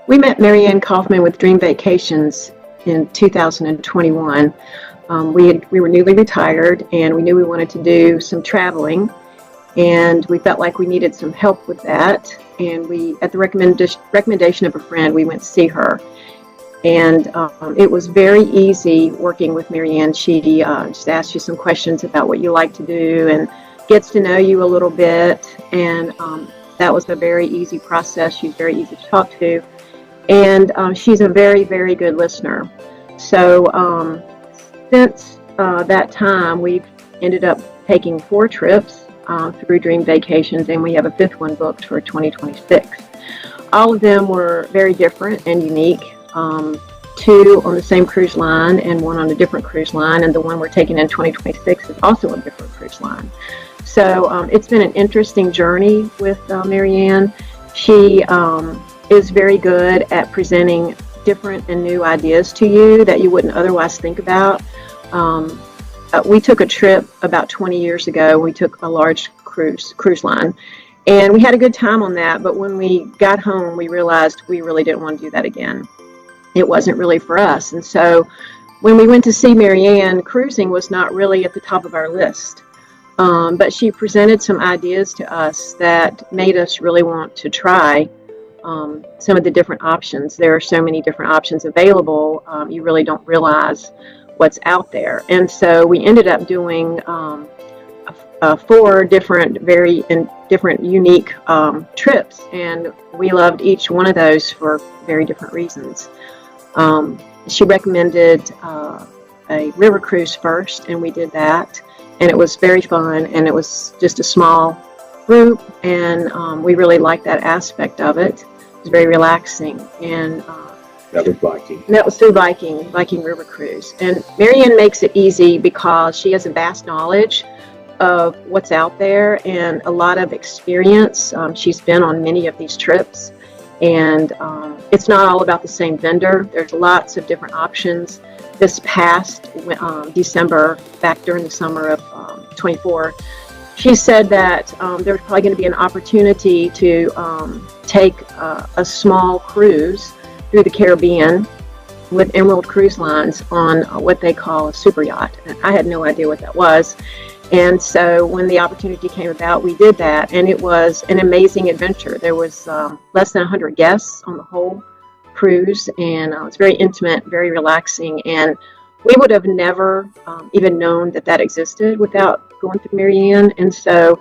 We met Marianne Kauffman with Dream Vacations in 2021. We were newly retired, and we knew we wanted to do some traveling, and we felt like we needed some help with that. And we, at the recommendation of a friend, we went to see her. And it was very easy working with Marianne. She just asks you some questions about what you like to do and gets to know you a little bit. And that was a very easy process. She's very easy to talk to. And she's a very, very good listener. So since that time, we've ended up taking 4 trips through Dream Vacations, and we have a 5th one booked for 2026. All of them were very different and unique. 2 on the same cruise line and 1 on a different cruise line, and the one we're taking in 2026 is also a different cruise line. So it's been an interesting journey with Marianne. She is very good at presenting different and new ideas to you that you wouldn't otherwise think about. We took a trip about 20 years ago. We took a large cruise line, and we had a good time on that, but when we got home, we realized we really didn't want to do that again. It wasn't really for us. And so when we went to see Marianne, cruising was not really at the top of our list. But she presented some ideas to us that made us really want to try some of the different options. There are so many different options available, you really don't realize what's out there. And so we ended up doing 4 different, very different, unique trips, and we loved each one of those for very different reasons. She recommended a river cruise first, and we did that, and it was very fun, and it was just a small group, and we really liked that aspect of it. It was very relaxing, and that was Viking. That was through Viking River Cruise. And Marianne makes it easy because she has a vast knowledge of what's out there and a lot of experience. She's been on many of these trips, and it's not all about the same vendor. There's lots of different options. This past December, back during the summer of 24, she said that there's probably going to be an opportunity to take a small cruise through the Caribbean with Emerald Cruise Lines on what they call a super yacht. And I had no idea what that was. And so when the opportunity came about, we did that, and it was an amazing adventure. There was less than 100 guests on the whole cruise, and it's very intimate, very relaxing, and we would have never even known that that existed without going through Marianne. And so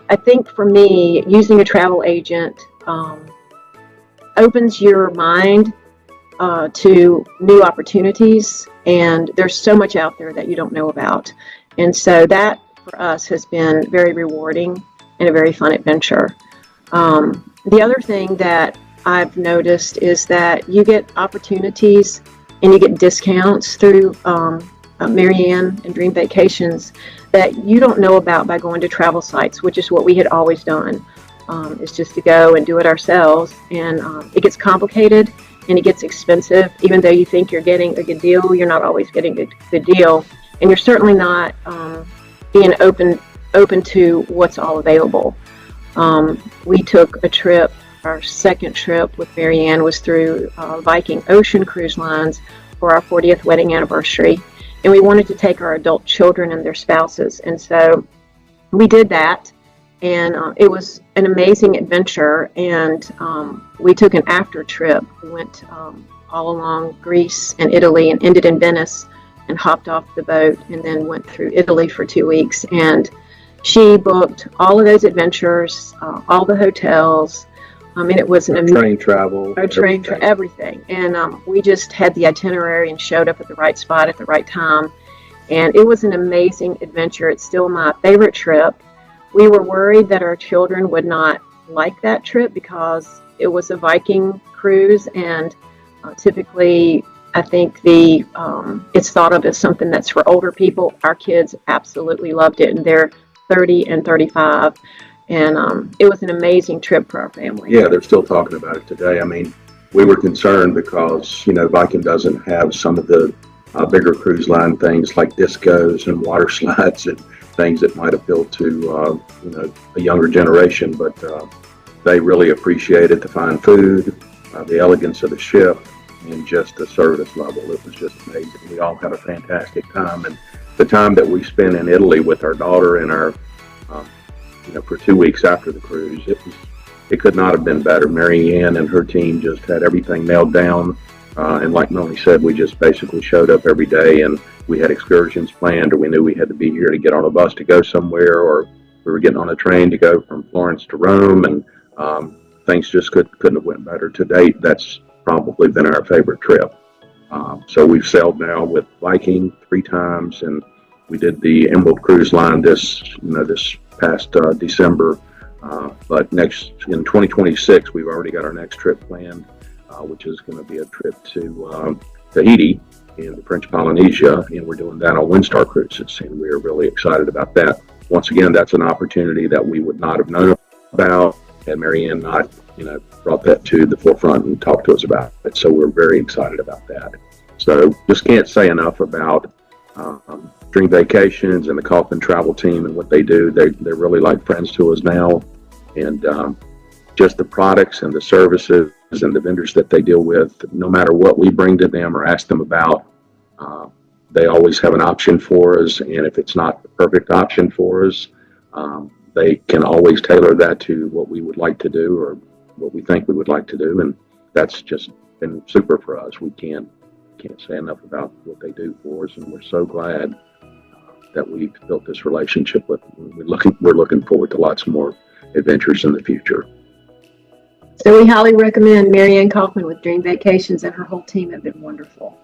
I think for me, using a travel agent opens your mind to new opportunities, and there's so much out there that you don't know about. And so that for us has been very rewarding and a very fun adventure. The other thing that I've noticed is that you get opportunities and you get discounts through Marianne and Dream Vacations that you don't know about by going to travel sites, which is what we had always done. Is just to go and do it ourselves, and it gets complicated and it gets expensive. Even though you think you're getting a good deal, you're not always getting a good deal, and you're certainly not being open to what's all available. We took a trip. Our second trip with Marianne was through Viking Ocean Cruise Lines for our 40th wedding anniversary, and we wanted to take our adult children and their spouses, and so we did that. And it was an amazing adventure, and we took an after trip. We went all along Greece and Italy and ended in Venice and hopped off the boat and then went through Italy for 2 weeks. And she booked all of those adventures, all the hotels. I mean, it was train travel, everything. And we just had the itinerary and showed up at the right spot at the right time. And it was an amazing adventure. It's still my favorite trip. We were worried that our children would not like that trip because it was a Viking cruise, and typically I think it's thought of as something that's for older people. Our kids absolutely loved it, and they're 30 and 35, and it was an amazing trip for our family. Yeah, they're still talking about it today. I mean, we were concerned because, Viking doesn't have some of the bigger cruise line things like discos and water slides and things that might appeal to a younger generation, but they really appreciated the fine food, the elegance of the ship, and just the service level. It was just amazing. We all had a fantastic time, and the time that we spent in Italy with our daughter and our, for 2 weeks after the cruise, it could not have been better. Mary Ann and her team just had everything nailed down, and like Melanie said, we just basically showed up every day, and we had excursions planned, or we knew we had to be here to get on a bus to go somewhere, or we were getting on a train to go from Florence to Rome, and things just couldn't have went better. To date, that's probably been our favorite trip. So we've sailed now with Viking 3 times, and we did the Emerald Cruise Line this past December. But next in 2026, we've already got our next trip planned, which is going to be a trip to Tahiti in the French Polynesia, and we're doing that on Windstar Cruises, and we're really excited about that. Once again, that's an opportunity that we would not have known about had Mary Ann not, brought that to the forefront and talked to us about it. So we're very excited about that. So just can't say enough about Dream Vacations and the Kauffman Travel Team and what they do. They're really like friends to us now, and just the products and the services and the vendors that they deal with, no matter what we bring to them or ask them about, they always have an option for us, and if it's not the perfect option for us, they can always tailor that to what we would like to do or what we think we would like to do, and that's just been super for us. We can't say enough about what they do for us, and we're so glad that we've built this relationship with them. We're looking forward to lots more adventures in the future. So we highly recommend Mary Ann Kauffman with Dream Vacations, and her whole team have been wonderful.